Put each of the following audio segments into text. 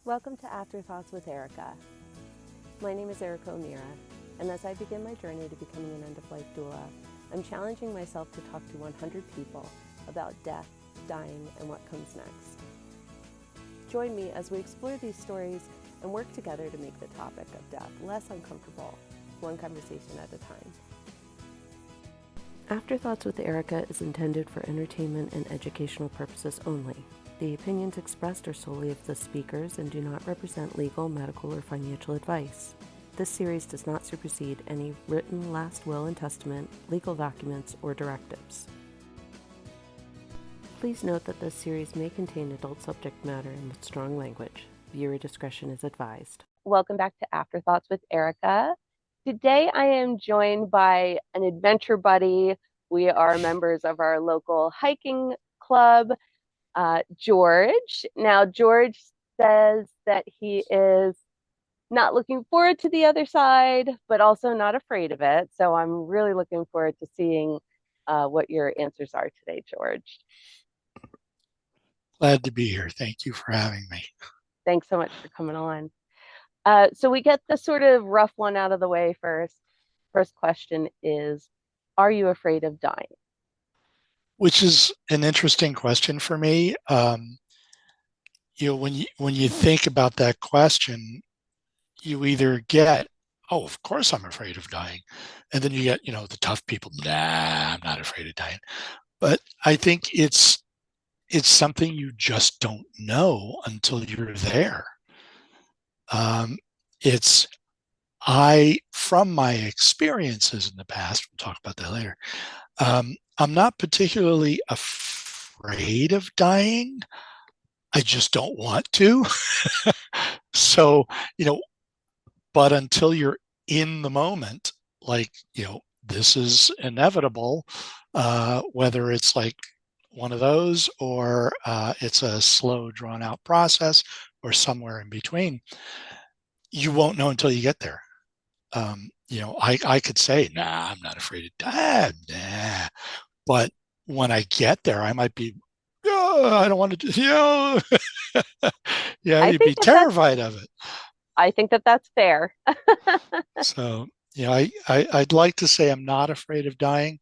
Welcome to Afterthoughts with Erica. My name is Erica O'Meara, and as I begin my journey to becoming an end-of-life doula, I'm challenging myself to talk to 100 people about death, dying, and what comes next. Join me as we explore these stories and work together to make the topic of death less uncomfortable, one conversation at a time. Afterthoughts with Erica is intended for entertainment and educational purposes only. The opinions expressed are solely of the speakers and do not represent legal, medical, or financial advice. This series does not supersede any written last will and testament, legal documents, or directives. Please note that this series may contain adult subject matter and with strong language. Viewer discretion is advised. Welcome back to Afterthoughts with Erica. Today I am joined by an adventure buddy. We are members of our local hiking club, George. Now, George says that he is not looking forward to the other side, but also not afraid of it. So I'm really looking forward to seeing what your answers are today, George. Glad to be here. Thank you for having me. Thanks so much for coming on. So we get the sort of rough one out of the way first. First question is, are you afraid of dying? Which is an interesting question for me. When you think about that question, you either get, oh, of course I'm afraid of dying, and then you get, the tough people. Nah, I'm not afraid of dying. But I think it's something you just don't know until you're there. It's from my experiences in the past, we'll talk about that later. I'm not particularly afraid of dying. I just don't want to. So, but until you're in the moment, like, this is inevitable, whether it's like one of those or it's a slow, drawn out process or somewhere in between, you won't know until you get there. I could say, nah, I'm not afraid of dying. Nah. But when I get there, I might be, oh, I don't want to do, yeah, I you'd think be terrified of it. I think that that's fair. So, I'd like to say I'm not afraid of dying.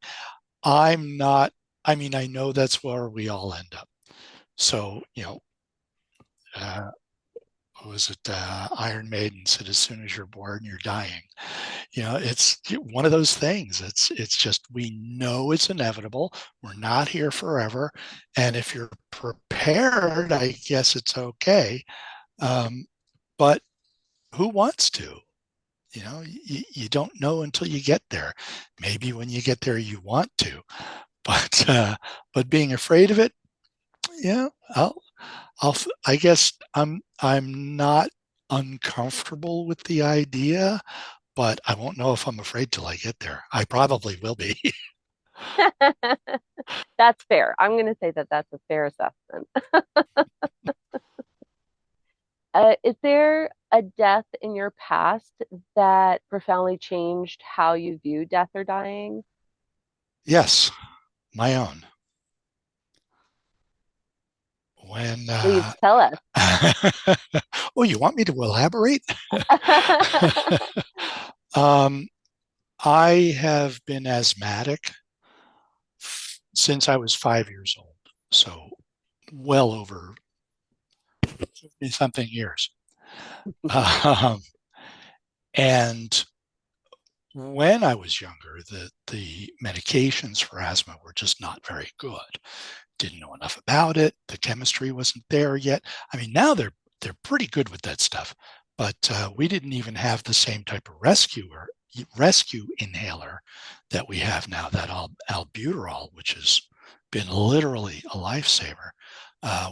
I'm not, I know that's where we all end up. So, uh, what was it? Iron Maiden said, as soon as you're born, you're dying. It's one of those things. It's just, we know it's inevitable. We're not here forever. And if you're prepared, I guess it's okay. But who wants to? You don't know until you get there. Maybe when you get there, you want to, but being afraid of it, yeah, I guess I'm not uncomfortable with the idea, but I won't know if I'm afraid till I get there. I probably will be. That's fair. I'm going to say that that's a fair assessment. Is there a death in your past that profoundly changed how you view death or dying? Yes, my own. When Please tell us. oh, you want me to elaborate? um, I have been asthmatic since I was 5 years old, so well over 50 something years. Um, and when I was younger, the medications for asthma were just not very good. Didn't know enough about it. The chemistry wasn't there yet. Now they're pretty good with that stuff, but we didn't even have the same type of rescue inhaler that we have now, that albuterol, which has been literally a lifesaver.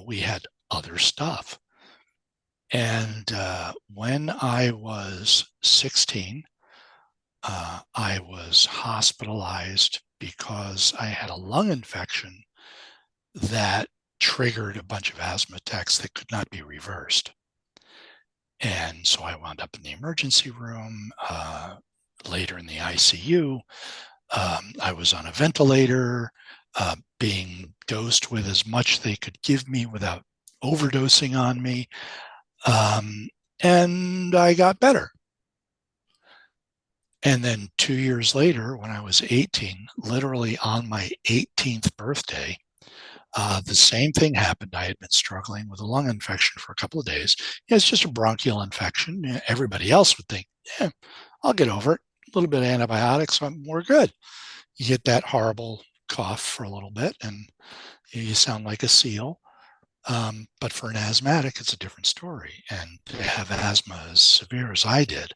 We had other stuff. And when I was 16, I was hospitalized because I had a lung infection that triggered a bunch of asthma attacks that could not be reversed. And so I wound up in the emergency room, later in the ICU. I was on a ventilator, being dosed with as much they could give me without overdosing on me. Um, and I got better. And then 2 years later, when I was 18, literally on my 18th birthday, the same thing happened. I had been struggling with a lung infection for a couple of days. Yeah, it's just a bronchial infection. Everybody else would think, yeah, I'll get over it. A little bit of antibiotics, we're good. You get that horrible cough for a little bit and you sound like a seal. But for an asthmatic, it's a different story. And to have asthma as severe as I did,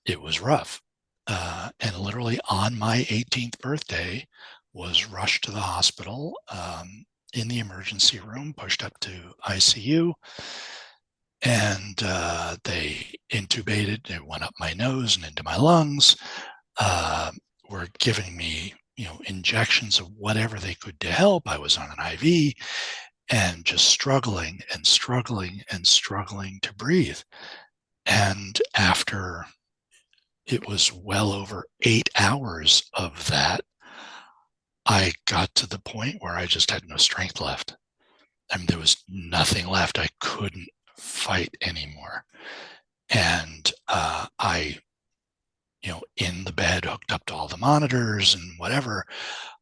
it was rough. And literally on my 18th birthday, was rushed to the hospital, in the emergency room, pushed up to ICU, and they intubated. It went up my nose and into my lungs. Uh, were giving me, injections of whatever they could to help. I was on an IV and just struggling and struggling and struggling to breathe. And after it was well over 8 hours of that, I got to the point where I just had no strength left. I mean, there was nothing left. I couldn't fight anymore. And in the bed, hooked up to all the monitors and whatever,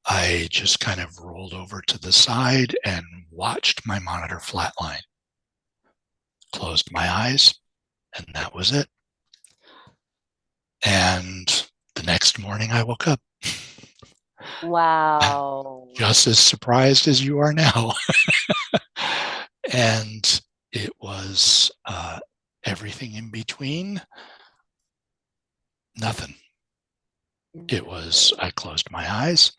I just kind of rolled over to the side and watched my monitor flatline, closed my eyes, and that was it. And the next morning I woke up. Wow. Just as surprised as you are now. And it was everything in between, nothing. It was, I closed my eyes.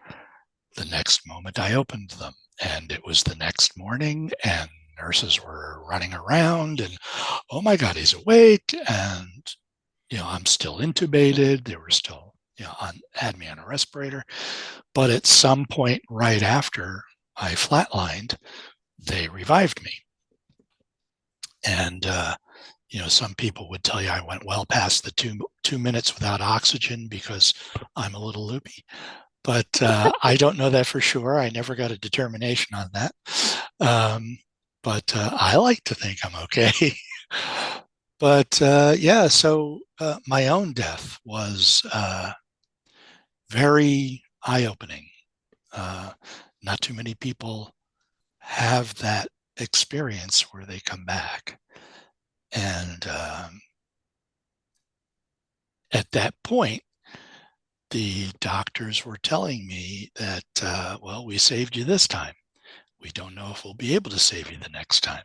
The next moment I opened them, and it was the next morning, and nurses were running around, and oh my God, he's awake. And, I'm still intubated. They were still, had me on a respirator. But at some point right after I flatlined, they revived me. And, some people would tell you I went well past the 2 minutes without oxygen because I'm a little loopy. But I don't know that for sure. I never got a determination on that. But I like to think I'm okay. But yeah, so my own death was very eye-opening. Not too many people have that experience where they come back. And at that point, the doctors were telling me that, well, we saved you this time. We don't know if we'll be able to save you the next time.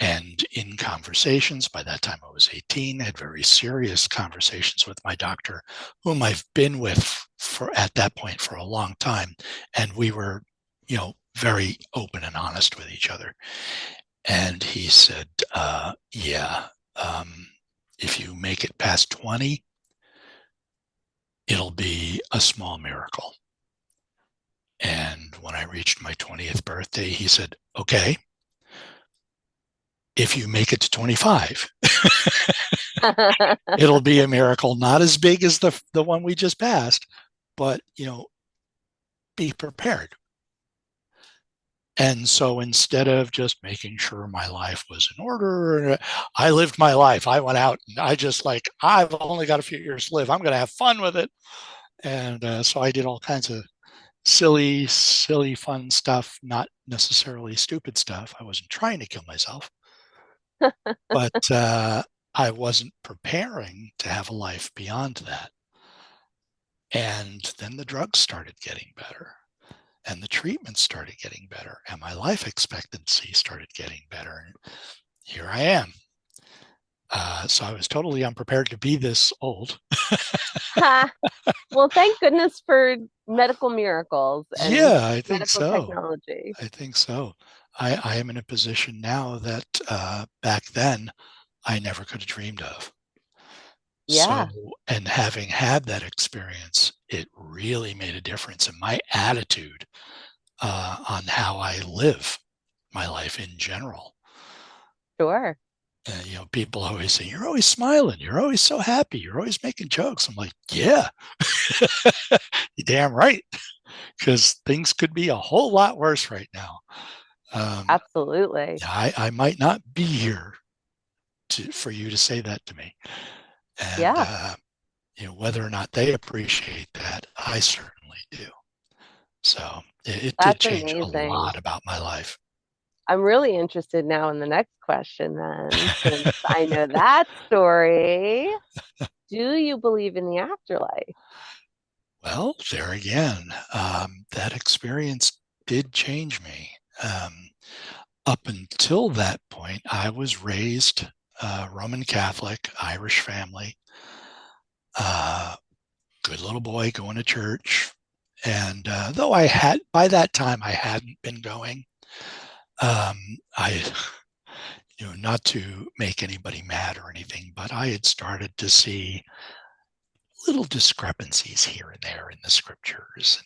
And in conversations, by that time I was 18, had very serious conversations with my doctor, whom I've been with at that point for a long time. And we were, very open and honest with each other. And he said, yeah, if you make it past 20, it'll be a small miracle. And when I reached my 20th birthday, he said, okay, if you make it to 25, it'll be a miracle, not as big as the one we just passed, but, be prepared. And so instead of just making sure my life was in order, I lived my life. I went out and I just I've only got a few years to live. I'm going to have fun with it. And so I did all kinds of silly, fun stuff, not necessarily stupid stuff. I wasn't trying to kill myself, but I wasn't preparing to have a life beyond that. And then the drugs started getting better. And the treatment started getting better, and my life expectancy started getting better. And here I am. So I was totally unprepared to be this old. Well, thank goodness for medical miracles and Yeah, I think medical so. technology. I think so. I am in a position now that back then I never could have dreamed of. Yeah. So, and having had that experience, it really made a difference in my attitude on how I live my life in general. Sure. People always say, you're always smiling. You're always so happy. You're always making jokes. I'm like, yeah, you're damn right. Because things could be a whole lot worse right now. Absolutely. I might not be here for you to say that to me. And, Yeah, whether or not they appreciate that, I certainly do. So it did that's change a amazing. lot about my life. I'm really interested now in the next question then, since I know that story. Do you believe in the afterlife? Well, there again, that experience did change me. Up until that point, I was raised Roman Catholic, Irish family, uh, good little boy going to church. And though by that time, I hadn't been going, um, I, not to make anybody mad or anything, but I had started to see little discrepancies here and there in the scriptures,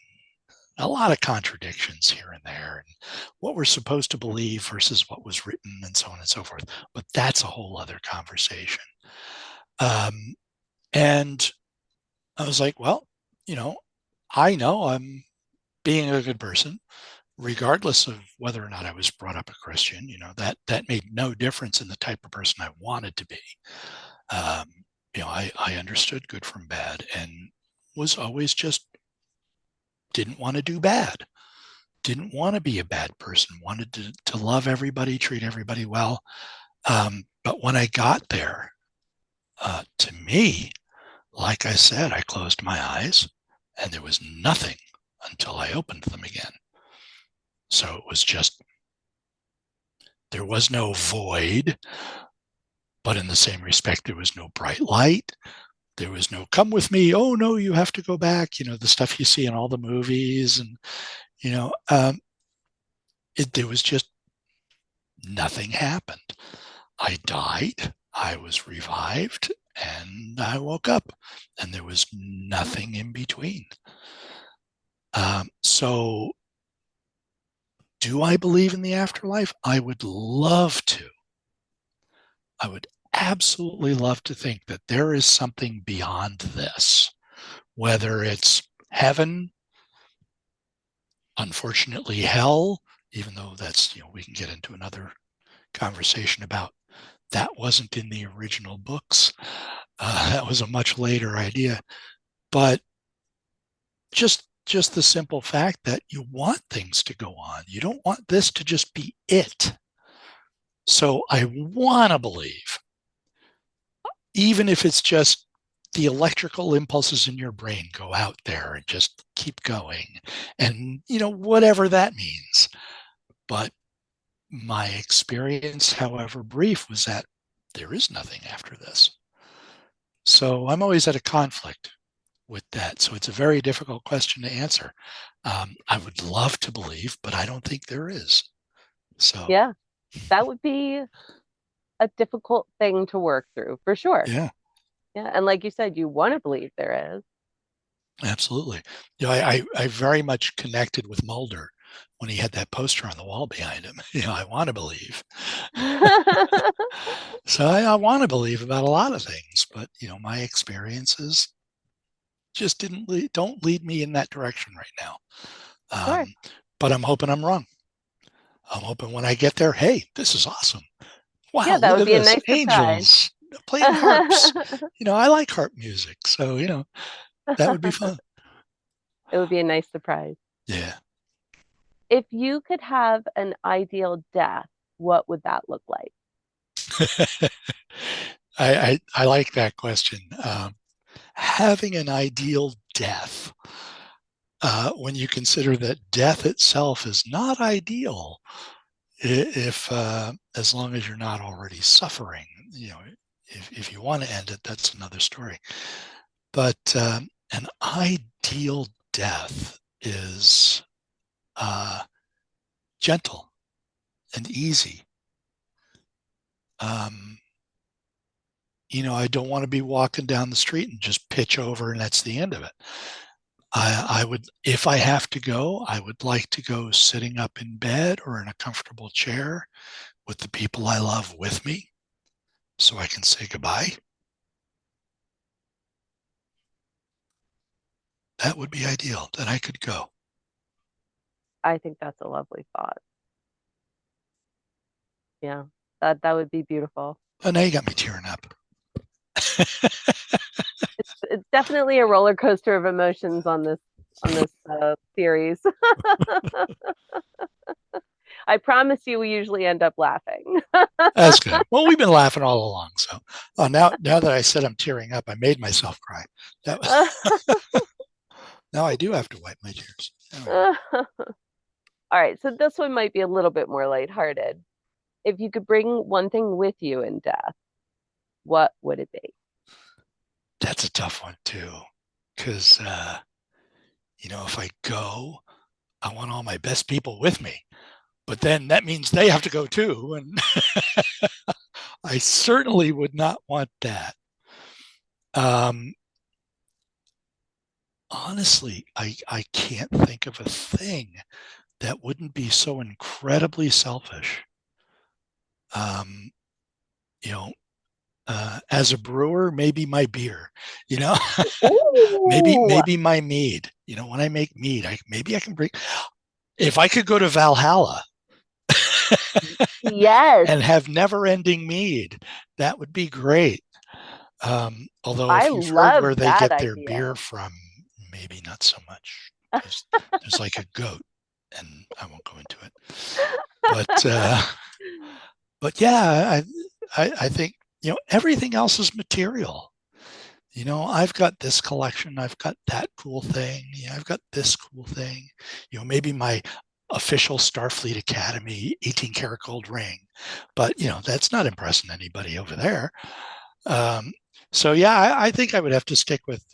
and a lot of contradictions here and there, and what we're supposed to believe versus what was written, and so on and so forth. But that's a whole other conversation. Um, and I was like, well, you know, I know I'm being a good person, regardless of whether or not I was brought up a Christian. That made no difference in the type of person I wanted to be. Um, I understood good from bad and was always just didn't want to do bad, didn't want to be a bad person, wanted to love everybody, treat everybody well. But when I got there, to me, like I said, I closed my eyes and there was nothing until I opened them again. So it was just, there was no void, but in the same respect, there was no bright light. There was no come with me. Oh, no, you have to go back. The stuff you see in all the movies. And, you know, um, there was just nothing happened. I died, I was revived, and I woke up, and there was nothing in between. So, do I believe in the afterlife? I would love to. I would absolutely love to think that there is something beyond this, whether it's heaven, unfortunately, hell, even though that's, we can get into another conversation about that wasn't in the original books. That was a much later idea. But just the simple fact that you want things to go on. You don't want this to just be it. So I want to believe, even if it's just the electrical impulses in your brain go out there and just keep going, and whatever that means. But my experience, however brief, was that there is nothing after this. So I'm always at a conflict with that. So it's a very difficult question to answer. I would love to believe, but I don't think there is. So, Yeah, that would be a difficult thing to work through for sure. yeah, Yeah, and like you said, you want to believe there is. absolutely. I very much connected with Mulder when he had that poster on the wall behind him. I want to believe. So I want to believe about a lot of things, but my experiences just don't lead me in that direction right now. Sure. But I'm hoping I'm wrong. I'm hoping when I get there, hey, this is awesome. Yeah, Wow, that look would at be a this. nice surprise. Angels playing harps. I like harp music. So, that would be fun. It would be a nice surprise. Yeah. If you could have an ideal death, what would that look like? I like that question. Having an ideal death, when you consider that death itself is not ideal, if as long as you're not already suffering, if you want to end it, that's another story. But an ideal death is gentle and easy. Um, I don't want to be walking down the street and just pitch over and that's the end of it. I would, if I have to go, I would like to go sitting up in bed or in a comfortable chair with the people I love with me so I can say goodbye. That would be ideal, that I could go. I think that's a lovely thought. Yeah, that would be beautiful. Oh, now you got me tearing up. It's definitely a roller coaster of emotions on this series. I promise you, we usually end up laughing. That's good. Well, we've been laughing all along. So now that I said I'm tearing up, I made myself cry. That was, now I do have to wipe my tears. All right, so this one might be a little bit more lighthearted. If you could bring one thing with you in death, what would it be? That's a tough one too, because if I go, I want all my best people with me. But then that means they have to go too, and I certainly would not want that. Um, honestly, I can't think of a thing that wouldn't be so incredibly selfish. Um, you know, as a brewer, maybe my beer, you know, maybe Ooh, maybe my mead. When I make mead, maybe I can bring. If I could go to Valhalla yes, and have never-ending mead, that would be great. Although I if you've heard love where they that get their idea. beer from, maybe not so much. There's there's like a goat, and I won't go into it. But yeah, I think everything else is material. I've got this collection, I've got that cool thing, I've got this cool thing. Maybe my official Starfleet Academy 18 karat gold ring, but that's not impressing anybody over there. Um, so yeah, I think I would have to stick with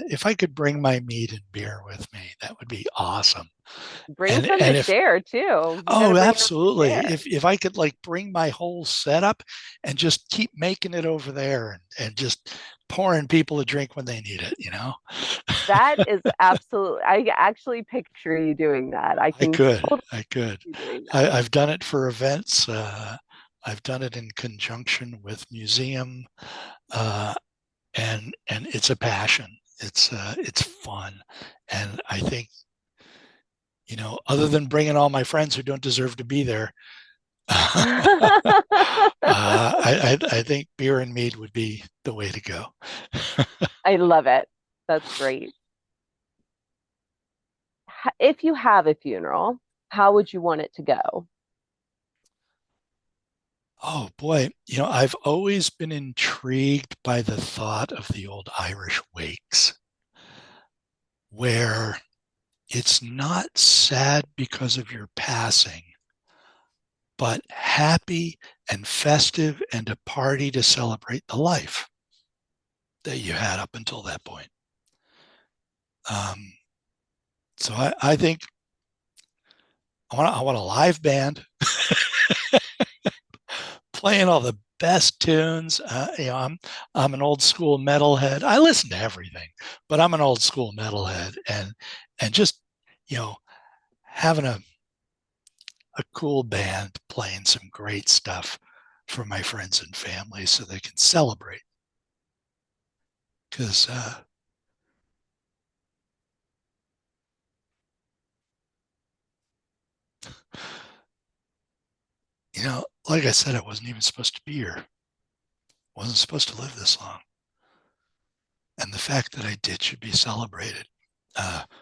if I could bring my meat and beer with me, that would be awesome. Bring And some to and if share too. You got to Oh, bring enough to absolutely. share. If I could like bring my whole setup and just keep making it over there and just pouring people a drink when they need it. That is absolutely, I actually picture you doing that. I I can could. totally I could. see you doing that. I've done it for events. I've done it in conjunction with museum, uh, and it's a passion. It's fun, and I think other than bringing all my friends who don't deserve to be there, I think beer and mead would be the way to go. I love it. That's great. If you have a funeral, how would you want it to go? Oh boy, I've always been intrigued by the thought of the old Irish wakes, where it's not sad because of your passing, but happy and festive and a party to celebrate the life that you had up until that point. Um, so I think I want a live band playing all the best tunes. I'm an old school metalhead. I listen to everything, but I'm an old school metalhead, and just you know having a cool band playing some great stuff for my friends and family so they can celebrate. Because like I said, I wasn't even supposed to be here. Wasn't supposed to live this long, and the fact that I did should be celebrated.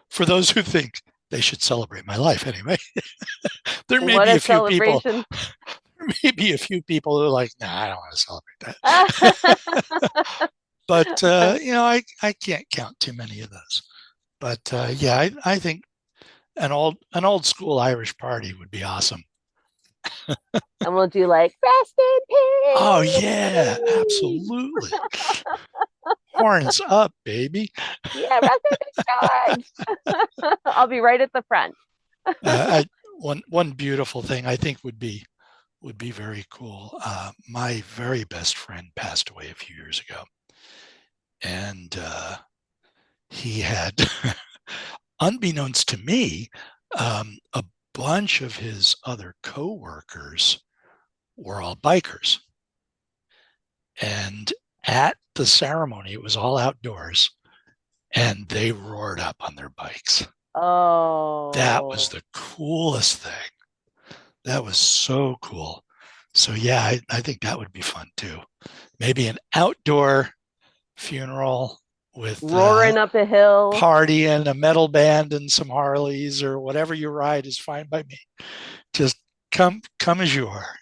For those who think they should celebrate my life anyway. There may What be a a few people. celebration. There may be a few people who are like, nah, I don't want to celebrate that. But I can't count too many of those. But yeah, I think an old school Irish party would be awesome. And we'll do like rest in Oh yeah, peace. absolutely. Horns up, baby. Yeah, rest in peace, George. I'll be right at the front. Uh, I, one beautiful thing I think would be very cool. My very best friend passed away a few years ago, and he had, unbeknownst to me, a bunch of his other coworkers were all bikers, and at the ceremony, it was all outdoors, and they roared up on their bikes. That was Oh, the coolest thing. That was so cool. So yeah, I think that would be fun too. Maybe an outdoor funeral with Roaring up a hill. party and a metal band and some Harleys or whatever you ride is fine by me. Just come as you are.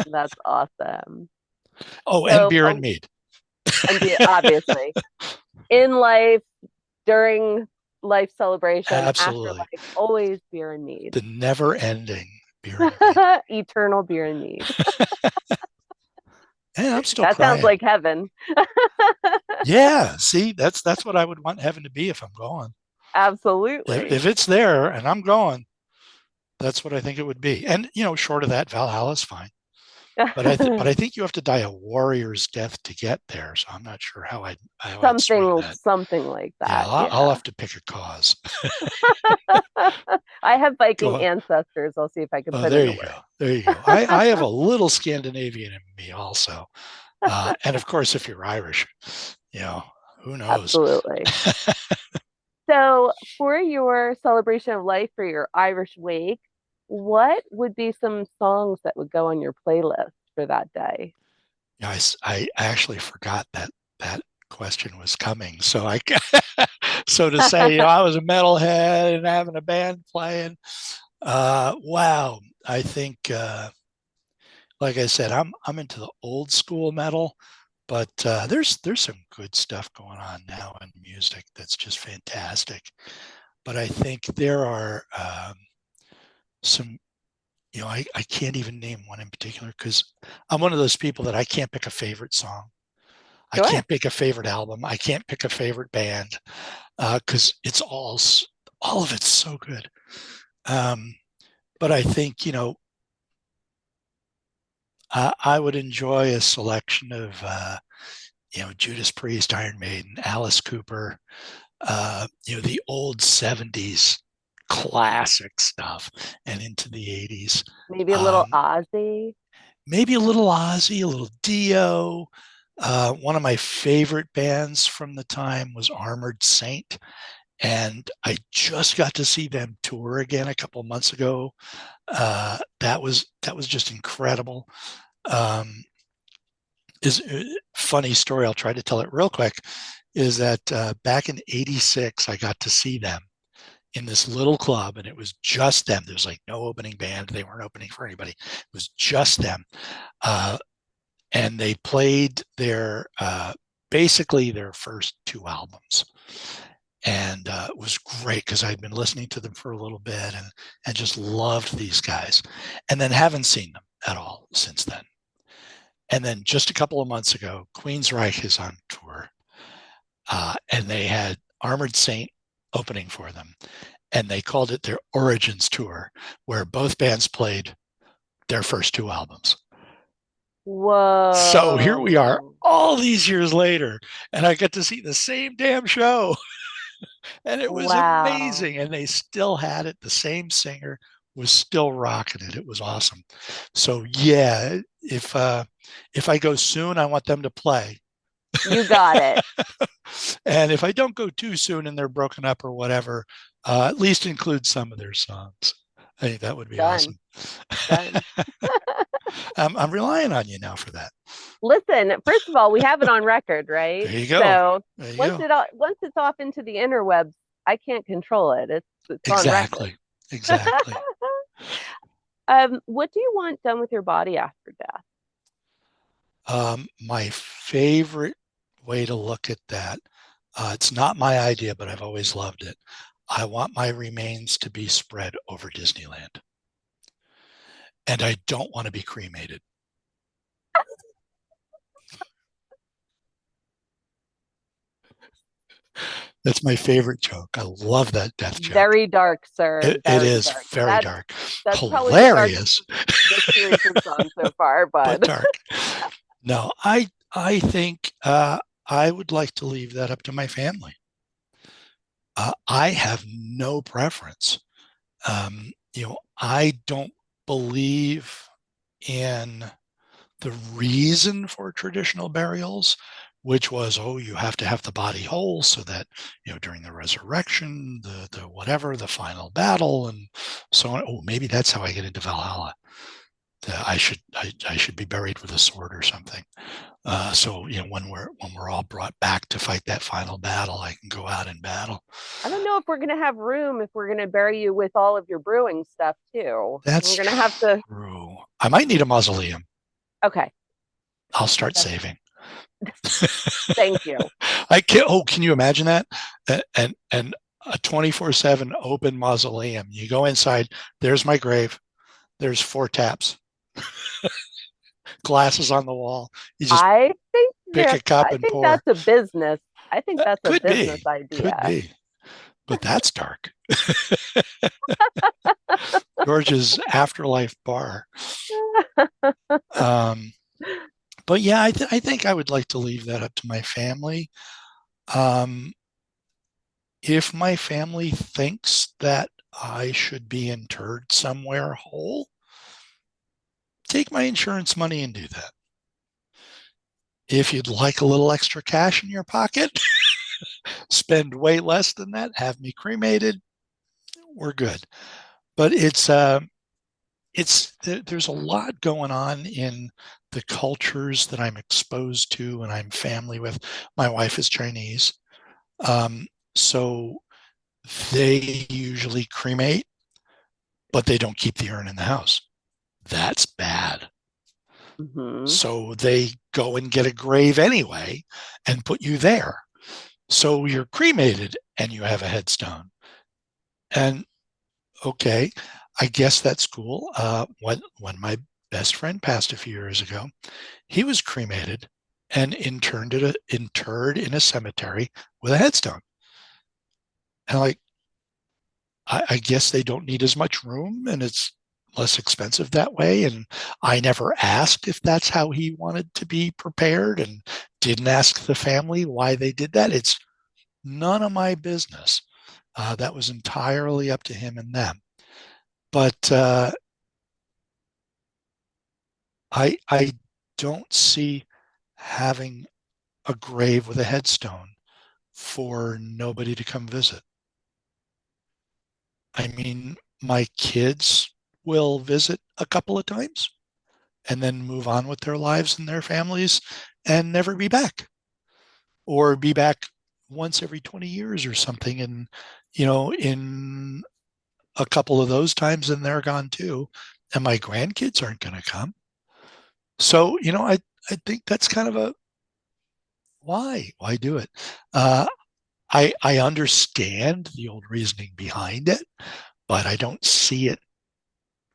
That's awesome. Oh, and So, beer and mead. and be obviously in life, during life celebration, after Absolutely. life, always beer and mead. The never ending beer and mead. Eternal beer and mead. Yeah, I'm still That sounds crying. like heaven. Yeah, see, that's what I would want heaven to be if I'm going. Absolutely. If it's there and I'm going, that's what I think it would be. And short of that, Valhalla's fine. But I think you have to die a warrior's death to get there. So I'm not sure how I'd swing that. Something like Yeah, that. I'll Yeah. have to pick a cause. I have Viking Go. ancestors. I'll see if I can Oh, put in there the you go. word. There you go. I have a little Scandinavian in me also. And of course, if you're Irish, you know, who knows? Absolutely. So, for your celebration of life for your Irish wake, what would be some songs that would go on your playlist for that day? I actually forgot that question was coming. So so to say, I was a metalhead and having a band playing. Wow, I think, like I said, I'm into the old school metal, but there's some good stuff going on now in music that's just fantastic. But I think there are some, I can't even name one in particular because I'm one of those people that I can't pick a favorite song. I Sure. can't pick a favorite album. I can't pick a favorite band because it's all of it's so good. Um, but I think I would enjoy a selection of Judas Priest, Iron Maiden, Alice Cooper, the old '70s classic stuff, and into the '80s. Maybe a little Um, Ozzy. Maybe a little Ozzy, a little Dio. One of my favorite bands from the time was Armored Saint, and I just got to see them tour again a couple of months ago. That was just incredible. Um, is funny story. I'll try to tell it real quick. Is that back in '86, I got to see them in this little club, and it was just them. There was like no opening band. They weren't opening for anybody. It was just them. Uh, and they played basically their first two albums, and it was great because I'd been listening to them for a little bit and just loved these guys, and then haven't seen them at all since then. And then just a couple of months ago, Queensryche is on tour, and they had Armored Saint opening for them, and they called it their Origins tour, where both bands played their first two albums. So here we are Whoa. all these years later, and I got to see the same damn show. And it was Wow. amazing. And they still had it. The same singer was still rocking it. It was awesome. So yeah, if I go soon, I want them to play. You got it. And if I don't go too soon and they're broken up or whatever, at least include some of their songs. I think that would be Done. awesome. Done. I'm relying on you now for that. Listen, first of all, we have it on record, There right? you go. So There you go. once it's off into the interwebs, I can't control it. It's on record. Exactly. Exactly. What do you want done with your body after death? My favorite way to look at that, it's not my idea, but I've always loved it. I want my remains to be spread over Disneyland. And I don't want to be cremated. That's my favorite joke. I love that death joke. Very dark, sir. It Very is dark. very dark. That's probably the darkest Hilarious, this series has gone so far, but but dark. No, I think I would like to leave that up to my family. I have no preference. I don't believe in the reason for traditional burials, which was, oh, you have to have the body whole so that, during the resurrection, the whatever, the final battle, and so on. Oh, maybe that's how I get into Valhalla. I should be buried with a sword or something. So when we're all brought back to fight that final battle, I can go out and battle. I don't know if we're going to have room if we're going to bury you with all of your brewing stuff too. We're That's going to have to. true. I might need a mausoleum. Okay. I'll start That's, saving. thank you. I can. Oh, can you imagine that? And a 24/7 open mausoleum. You go inside. There's my grave. There's 4 taps, glasses on the wall. You just pick a cup I and think pour. that's a business. I think that's a Could business be. Could idea. be. But that's dark. George's afterlife bar. Um, but yeah, I think I would like to leave that up to my family. Um, if my family thinks that I should be interred somewhere whole, take my insurance money and do that. If you'd like a little extra cash in your pocket, spend way less than that, have me cremated, we're good. But there's a lot going on in the cultures that I'm exposed to and I'm family with. My wife is Chinese, so they usually cremate, but they don't keep the urn in the house. That's bad. Mm-hmm. So they go and get a grave anyway and put you there. So you're cremated and you have a headstone. And okay, I guess that's cool. When my best friend passed a few years ago, he was cremated and interred in a cemetery with a headstone. And like, I guess they don't need as much room and it's less expensive that way. And I never asked if that's how he wanted to be prepared and didn't ask the family why they did that. It's none of my business. That was entirely up to him and them. But I don't see having a grave with a headstone for nobody to come visit. I mean, my kids will visit a couple of times and then move on with their lives and their families and never be back, or be back once every 20 years or something. And, in a couple of those times, and they're gone too. And my grandkids aren't going to come. So, I think that's kind of a why do it? Uh, I understand the old reasoning behind it, but I don't see it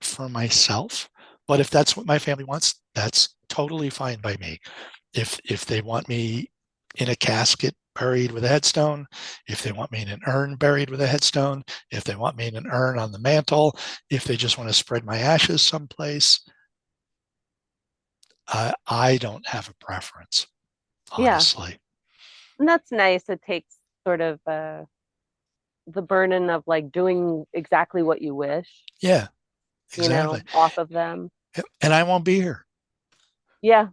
for myself. But if that's what my family wants, that's totally fine by me. If they want me in a casket buried with a headstone, if they want me in an urn buried with a headstone, if they want me in an urn on the mantle, if they just want to spread my ashes someplace, I don't have a preference, Yeah. honestly. And that's nice. It takes sort of the burden of like doing exactly what you wish, Yeah, exactly. off of them. And I won't be here. Yeah.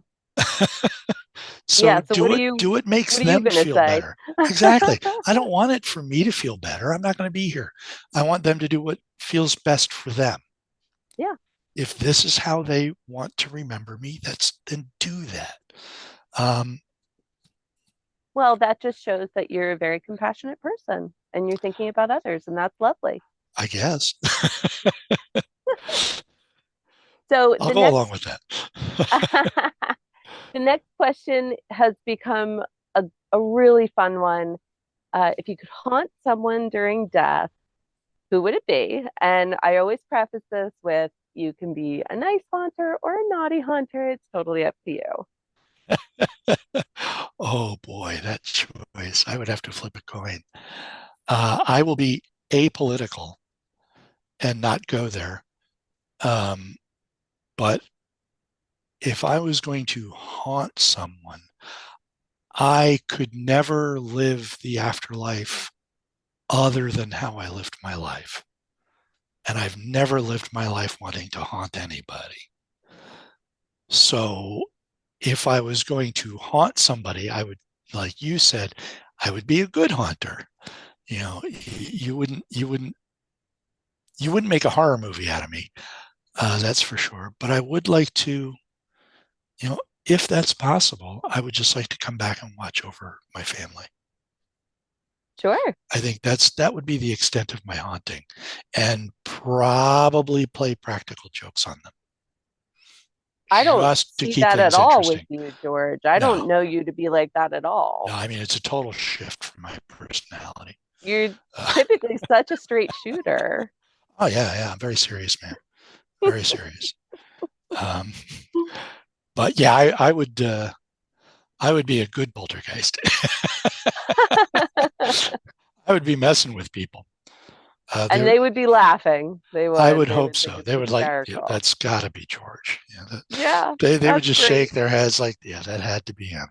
So Yeah. So do it makes what are you them gonna feel say? better. Exactly. I don't want it for me to feel better. I'm not going to be here. I want them to do what feels best for them. Yeah. If this is how they want to remember me, then do that. Um, Well, that just shows that you're a very compassionate person and you're thinking about others, and that's lovely. I guess So I'll go along with that. the next question has become a really fun one. If you could haunt someone during death, who would it be? And I always preface this with you can be a nice haunter or a naughty haunter. It's totally up to you. Oh boy, that choice. I would have to flip a coin. I will be apolitical and not go there. Um, but if I was going to haunt someone, I could never live the afterlife other than how I lived my life. And I've never lived my life wanting to haunt anybody. So if I was going to haunt somebody, I would, like you said, I would be a good haunter. You wouldn't make a horror movie out of me. That's for sure. But I would like to, you know, if that's possible, I would just like to come back and watch over my family. Sure. I think that would be the extent of my haunting, and probably play practical jokes on them I don't just to see keep that at things all with interesting. you, George. I don't No, know you to be like that at no, all. I mean it's a total shift from my personality. You're Uh, typically such a straight shooter. oh yeah, yeah, I'm very serious, man. Very serious. Um, but yeah, I would be a good poltergeist. I would be messing with people. And There, they would be laughing. They I would. would They hope would think so. it's They would like, yeah, hysterical. that's got to be George. Yeah, They would that's just shake great. their heads like, yeah, that had to be him.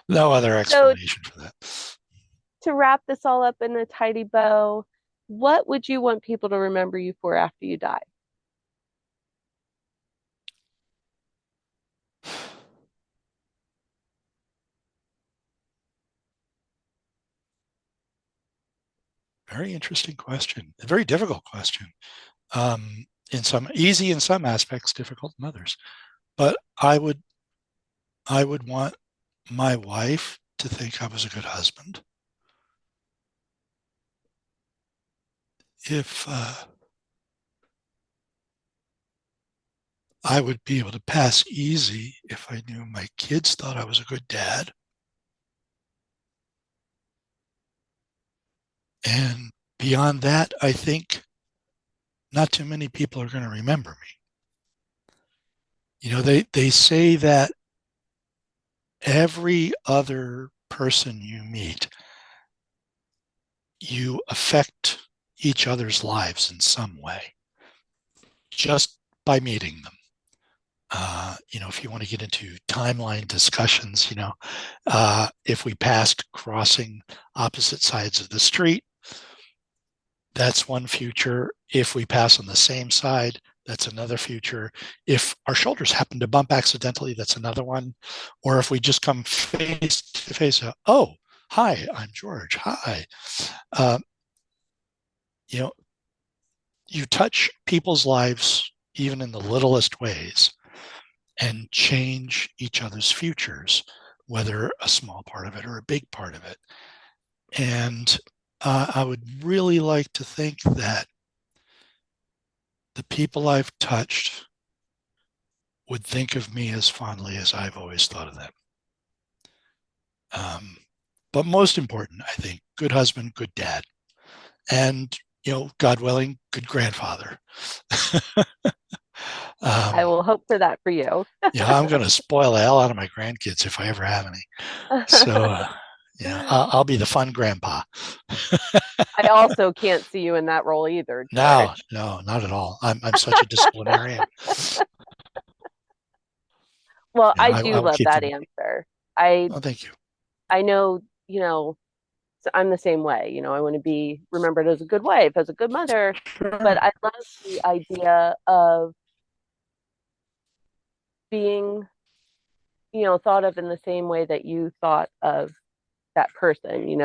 No other So explanation for that. to wrap this all up in a tidy bow, what would you want people to remember you for after you die? Very interesting question. A very difficult question. In some easy in some aspects, difficult in others. But I would want my wife to think I was a good husband. If I would be able to pass easy if I knew my kids thought I was a good dad. And beyond that, I think not too many people are going to remember me. They say that every other person you meet, you affect each other's lives in some way just by meeting them. If you want to get into timeline discussions, if we passed crossing opposite sides of the street, that's one future. If we pass on the same side, that's another future. If our shoulders happen to bump accidentally, that's another one. Or if we just come face to face, oh, hi, I'm George. Hi. Uh, you know, you touch people's lives even in the littlest ways and change each other's futures, whether a small part of it or a big part of it. And I would really like to think that the people I've touched would think of me as fondly as I've always thought of them. Um, but most important, I think, good husband, good dad, and God willing, good grandfather. I um, will hope for that for you. I'm going to spoil the hell out of my grandkids if I ever have any. So, I'll be the fun grandpa. I also can't see you in that role either, No, George. no, not at all. I'm such a disciplinarian. Well, I I do will love keep that them. answer. I Oh, thank you. I know, so I'm the same way. I want to be remembered as a good wife, as a good mother, but Sure. I love the idea of being, thought of in the same way that you thought of that person,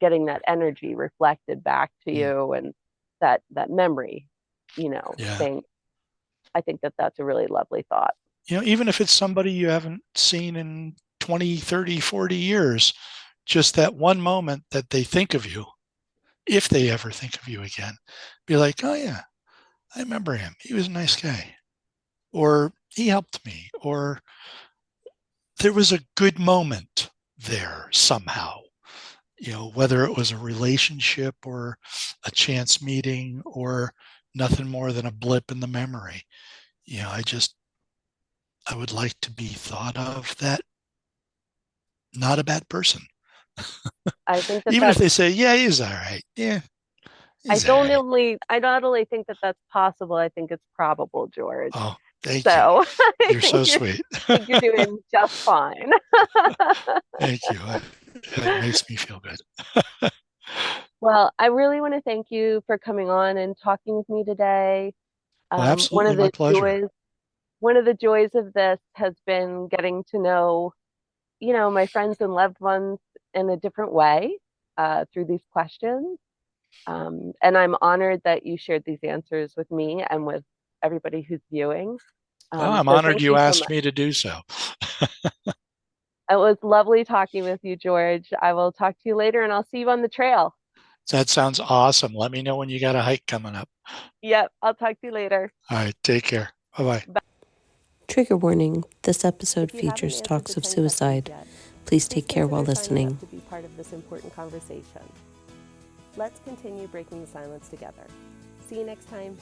getting that energy reflected back to Mm, you and that memory, yeah. saying, I think that that's a really lovely thought. Even if it's somebody you haven't seen in 20, 30, 40 years, just that one moment that they think of you, if they ever think of you again, be like, oh, yeah, I remember him. He was a nice guy. Or he helped me. Or there was a good moment there somehow. Whether it was a relationship or a chance meeting or nothing more than a blip in the memory. I would like to be thought of that not a bad person. I think that Even if that's they say, yeah, he's all right. Yeah, he's all right. I not only think that that's possible, I think it's probable, George. Oh, thank you. So I You're think so sweet. you're doing just fine. Thank you. It makes me feel good. Well, I really want to thank you for coming on and talking with me today. Well, Um, one absolutely of my the pleasure. joys, one of the joys of this has been getting to know, my friends and loved ones in a different way through these questions. And I'm honored that you shared these answers with me and with everybody who's viewing. I'm So honored thank you you so asked much. me to do so. It was lovely talking with you, George. I will talk to you later and I'll see you on the trail. That sounds awesome. Let me know when you got a hike coming up. Yep, I'll talk to you later. All right, take care. Bye-bye. Bye. Trigger warning, this episode features talks of suicide. Please take care while listening. To be part of this important conversation. Let's continue breaking the silence together. See you next time.